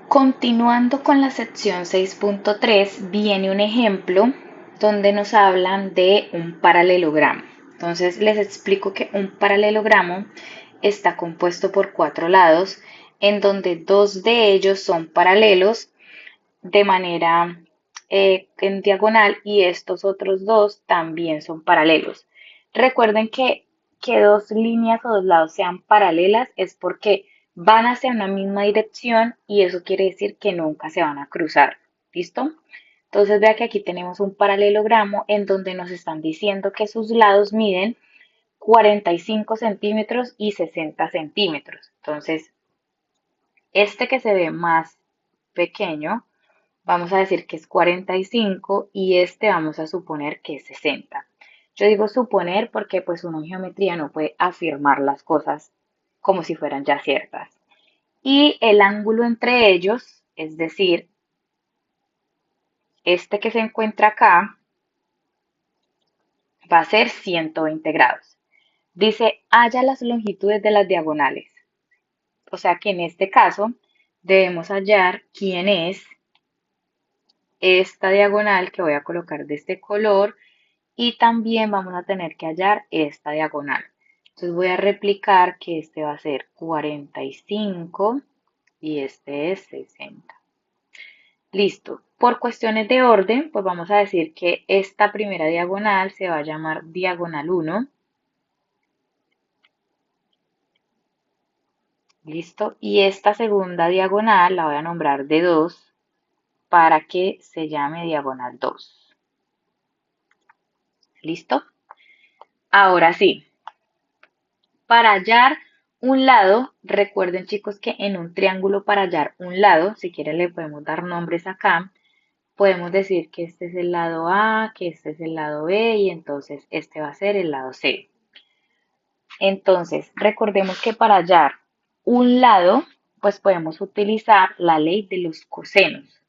Continuando con la sección 6.3, viene un ejemplo donde nos hablan de un paralelogramo. Entonces les explico que un paralelogramo está compuesto por cuatro lados, en donde dos de ellos son paralelos de manera en diagonal y estos otros dos también son paralelos. Recuerden que dos líneas o dos lados sean paralelas es porque van hacia una misma dirección y eso quiere decir que nunca se van a cruzar. ¿Listo? Entonces vea que aquí tenemos un paralelogramo en donde nos están diciendo que sus lados miden 45 centímetros y 60 centímetros. Entonces, este que se ve más pequeño, vamos a decir que es 45 y este vamos a suponer que es 60. Yo digo suponer porque pues uno en geometría no puede afirmar las cosas como si fueran ya ciertas. Y el ángulo entre ellos, es decir, este que se encuentra acá, va a ser 120 grados. Dice, halla las longitudes de las diagonales. O sea que en este caso debemos hallar quién es esta diagonal que voy a colocar de este color y también vamos a tener que hallar esta diagonal. Entonces voy a replicar que este va a ser 45 y este es 60. Listo. Por cuestiones de orden, pues vamos a decir que esta primera diagonal se va a llamar diagonal 1. Listo. Y esta segunda diagonal la voy a nombrar de 2 para que se llame diagonal 2. ¿Listo? Ahora sí, para hallar un lado, recuerden chicos que en un triángulo para hallar un lado, si quieren le podemos dar nombres acá, podemos decir que este es el lado A, que este es el lado B y entonces este va a ser el lado C. Entonces, recordemos que para hallar un lado, pues podemos utilizar la ley de los cosenos.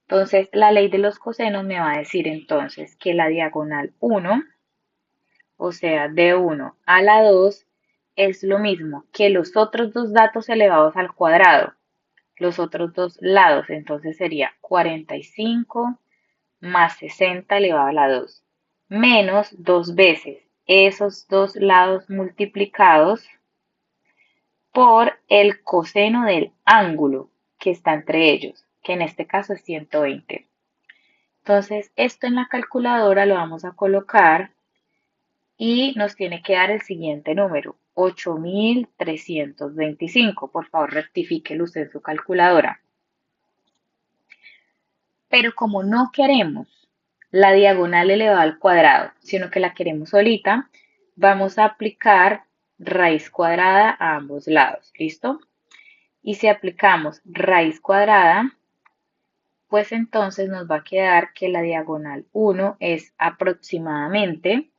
Entonces, la ley de los cosenos me va a decir entonces que la diagonal 1, o sea, de 1 a la 2, es lo mismo que los otros dos datos elevados al cuadrado, los otros dos lados, entonces sería 45 más 60 elevado a la 2, menos dos veces esos dos lados multiplicados por el coseno del ángulo que está entre ellos, que en este caso es 120. Entonces, esto en la calculadora lo vamos a colocar y nos tiene que dar el siguiente número, 8325. Por favor, rectifíquelo usted en su calculadora. Pero como no queremos la diagonal elevada al cuadrado, sino que la queremos solita, vamos a aplicar raíz cuadrada a ambos lados. ¿Listo? Y si aplicamos raíz cuadrada, pues entonces nos va a quedar que la diagonal 1 es aproximadamente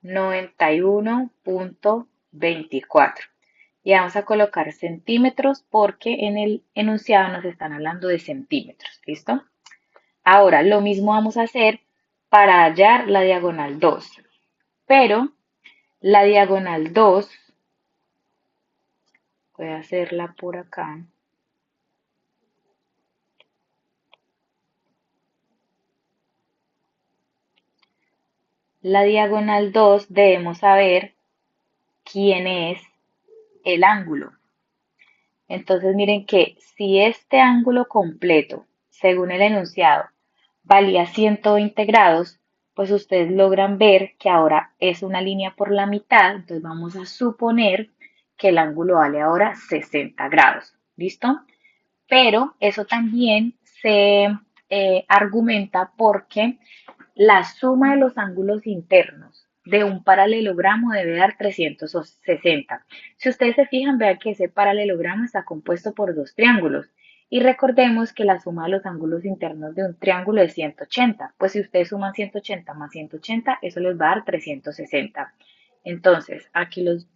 91.24. Y vamos a colocar centímetros porque en el enunciado nos están hablando de centímetros. ¿Listo? Ahora, lo mismo vamos a hacer para hallar la diagonal 2. Pero la diagonal 2, voy a hacerla por acá. La diagonal 2 debemos saber quién es el ángulo. Entonces miren que si este ángulo completo, según el enunciado, valía 120 grados, pues ustedes logran ver que ahora es una línea por la mitad, entonces vamos a suponer que el ángulo vale ahora 60 grados. ¿Listo? Pero eso también se argumenta porque la suma de los ángulos internos de un paralelogramo debe dar 360. Si ustedes se fijan, vean que ese paralelogramo está compuesto por dos triángulos. Y recordemos que la suma de los ángulos internos de un triángulo es 180. Pues si ustedes suman 180 más 180, eso les va a dar 360. Entonces, aquí les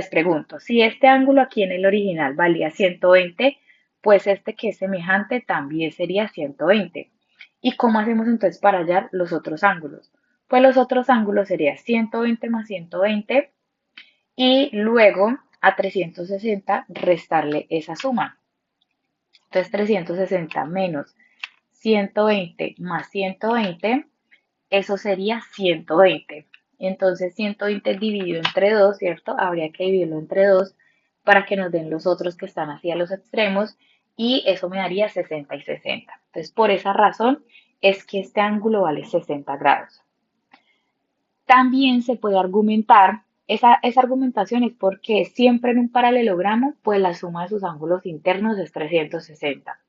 pregunto, si este ángulo aquí en el original valía 120, pues este que es semejante también sería 120. ¿Y cómo hacemos entonces para hallar los otros ángulos? Pues los otros ángulos serían 120 más 120 y luego a 360 restarle esa suma. Entonces 360 menos 120 más 120, eso sería 120. Entonces 120 dividido entre 2, ¿cierto? Habría que dividirlo entre 2 para que nos den los otros que están hacia los extremos y eso me daría 60 y 60. Entonces por esa razón es que este ángulo vale 60 grados. También se puede argumentar, esa argumentación es porque siempre en un paralelogramo, pues la suma de sus ángulos internos es 360.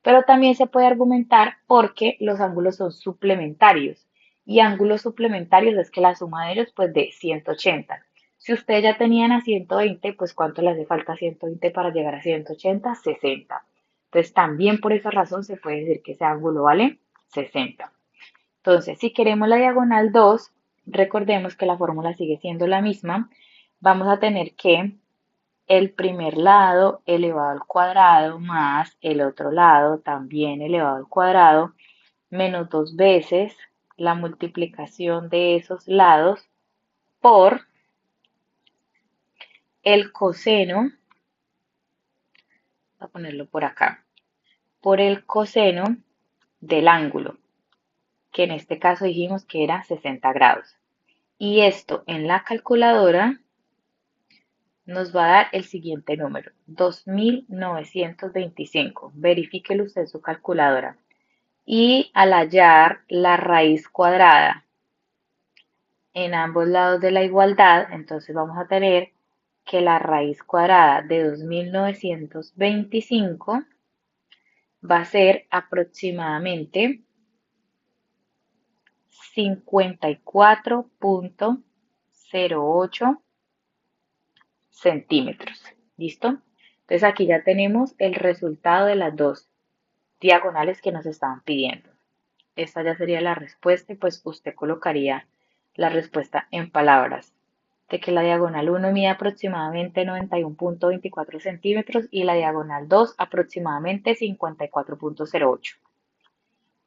Pero también se puede argumentar porque los ángulos son suplementarios. Y ángulos suplementarios es que la suma de ellos, pues de 180. Si ustedes ya tenían a 120, pues ¿cuánto le hace falta a 120 para llegar a 180? 60. Entonces también por esa razón se puede decir que ese ángulo vale 60. Entonces, si queremos la diagonal 2, recordemos que la fórmula sigue siendo la misma. Vamos a tener que el primer lado elevado al cuadrado más el otro lado también elevado al cuadrado menos dos veces la multiplicación de esos lados por el coseno, voy a ponerlo por acá, por el coseno del ángulo, que en este caso dijimos que era 60 grados. Y esto en la calculadora nos va a dar el siguiente número, 2925. Verifíquelo usted en su calculadora. Y al hallar la raíz cuadrada en ambos lados de la igualdad, entonces vamos a tener que la raíz cuadrada de 2925 va a ser aproximadamente 54,08 centímetros. ¿Listo? Entonces aquí ya tenemos el resultado de las dos diagonales que nos estaban pidiendo. Esta ya sería la respuesta y pues usted colocaría la respuesta en palabras de que la diagonal 1 mide aproximadamente 91,24 centímetros y la diagonal 2 aproximadamente 54,08.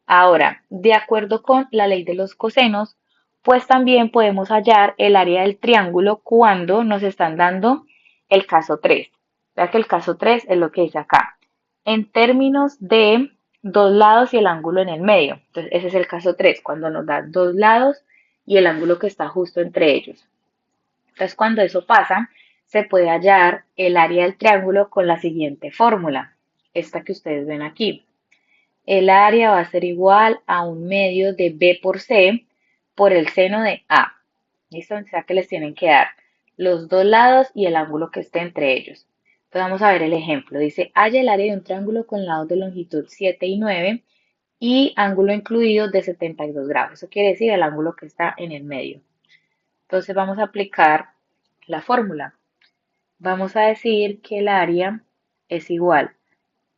Ahora, de acuerdo con la ley de los cosenos, pues también podemos hallar el área del triángulo cuando nos están dando el caso 3. Vea que el caso 3 es lo que dice acá. En términos de dos lados y el ángulo en el medio. Entonces, ese es el caso 3, cuando nos da dos lados y el ángulo que está justo entre ellos. Entonces, cuando eso pasa, se puede hallar el área del triángulo con la siguiente fórmula, esta que ustedes ven aquí. El área va a ser igual a un medio de B por C por el seno de A. ¿Listo? O sea que les tienen que dar los dos lados y el ángulo que esté entre ellos. Entonces vamos a ver el ejemplo. Dice, halla el área de un triángulo con lados de longitud 7 y 9 y ángulo incluido de 72 grados. Eso quiere decir el ángulo que está en el medio. Entonces vamos a aplicar la fórmula. Vamos a decir que el área es igual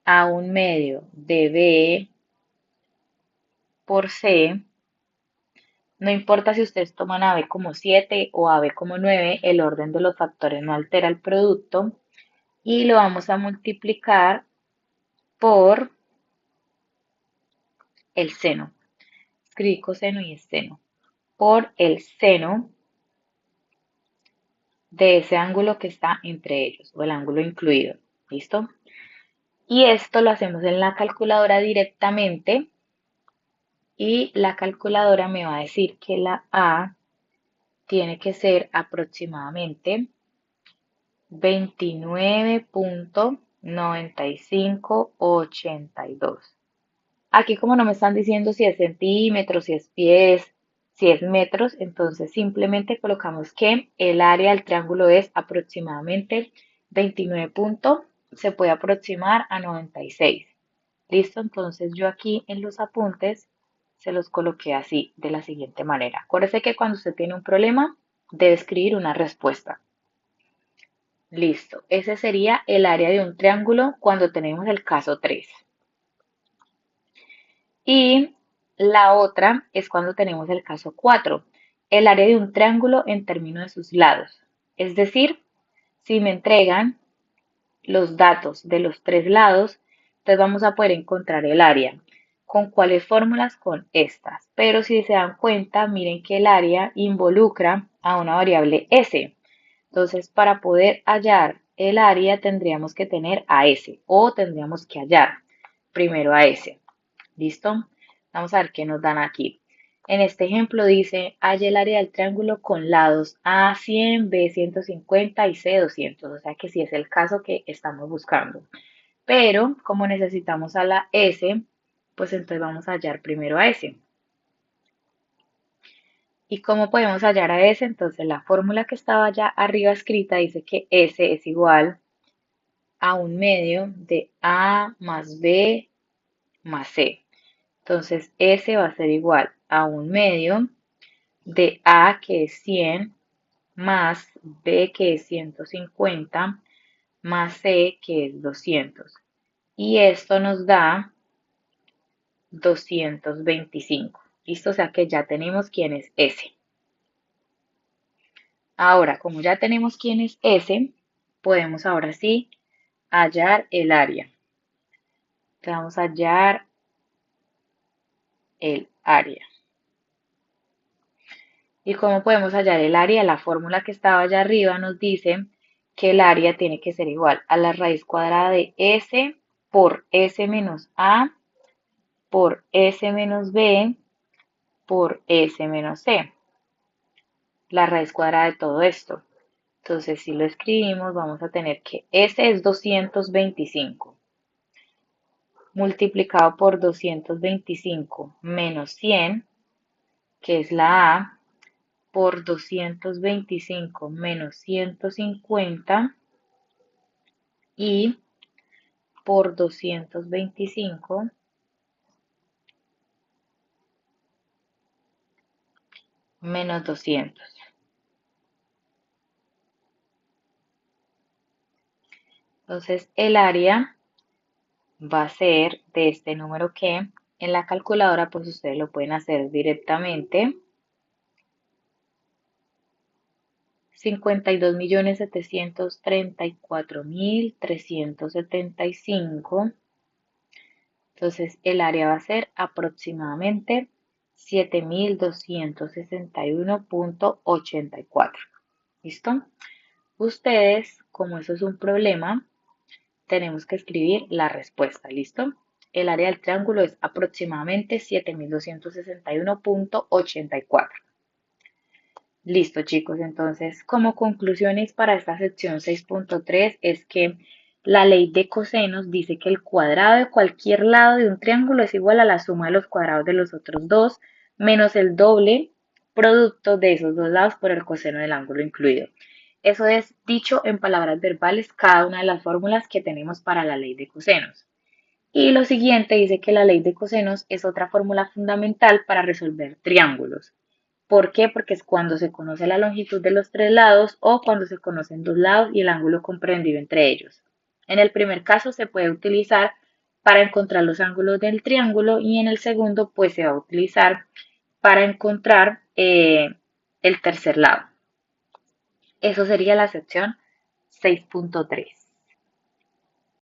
a un medio de B por C. No importa si ustedes toman a B como 7 o a B como 9, el orden de los factores no altera el producto. Y lo vamos a multiplicar por el seno. Escribí coseno y es seno. Por el seno de ese ángulo que está entre ellos, o el ángulo incluido. ¿Listo? Y esto lo hacemos en la calculadora directamente. Y la calculadora me va a decir que la A tiene que ser aproximadamente 29,9582. Aquí como no me están diciendo si es centímetros, si es pies, si es metros, entonces simplemente colocamos que el área del triángulo es aproximadamente 29 se puede aproximar a 96. Listo, entonces yo aquí en los apuntes se los coloqué así, de la siguiente manera. Acuérdese que cuando usted tiene un problema, debe escribir una respuesta. Listo, ese sería el área de un triángulo cuando tenemos el caso 3. Y la otra es cuando tenemos el caso 4, el área de un triángulo en términos de sus lados. Es decir, si me entregan los datos de los tres lados, entonces vamos a poder encontrar el área. ¿Con cuáles fórmulas? Con estas. Pero si se dan cuenta, miren que el área involucra a una variable S. Entonces, para poder hallar el área tendríamos que tener a S o tendríamos que hallar primero a S. ¿Listo? Vamos a ver qué nos dan aquí. En este ejemplo dice, halla el área del triángulo con lados A 100, B 150 y C 200. O sea que sí es el caso que estamos buscando. Pero como necesitamos a la S, pues entonces vamos a hallar primero a S. ¿Y cómo podemos hallar a S? Entonces la fórmula que estaba allá arriba escrita dice que S es igual a un medio de A más B más C. Entonces S va a ser igual a un medio de A que es 100 más B que es 150 más C que es 200. Y esto nos da 225. ¿Listo? O sea que ya tenemos quién es S. Ahora, como ya tenemos quién es S, podemos ahora sí hallar el área. Entonces vamos a hallar el área. ¿Y cómo podemos hallar el área? La fórmula que estaba allá arriba nos dice que el área tiene que ser igual a la raíz cuadrada de S por S menos A por S menos B por S menos C. La raíz cuadrada de todo esto. Entonces, si lo escribimos, vamos a tener que S es 225 multiplicado por 225 menos 100, que es la A, por 225 menos 150 y por 225 menos 200. Entonces, el área va a ser de este número que en la calculadora, pues ustedes lo pueden hacer directamente. 52.734.375. Entonces el área va a ser aproximadamente 7.261.84. ¿Listo? Ustedes, como eso es un problema, tenemos que escribir la respuesta. ¿Listo? El área del triángulo es aproximadamente 7.261.84. Listo, chicos. Entonces, como conclusiones para esta sección 6.3 es que la ley de cosenos dice que el cuadrado de cualquier lado de un triángulo es igual a la suma de los cuadrados de los otros dos menos el doble producto de esos dos lados por el coseno del ángulo incluido. Eso es dicho en palabras verbales cada una de las fórmulas que tenemos para la ley de cosenos. Y lo siguiente dice que la ley de cosenos es otra fórmula fundamental para resolver triángulos. ¿Por qué? Porque es cuando se conoce la longitud de los tres lados o cuando se conocen dos lados y el ángulo comprendido entre ellos. En el primer caso se puede utilizar para encontrar los ángulos del triángulo y en el segundo pues se va a utilizar para encontrar el tercer lado. Eso sería la sección 6.3.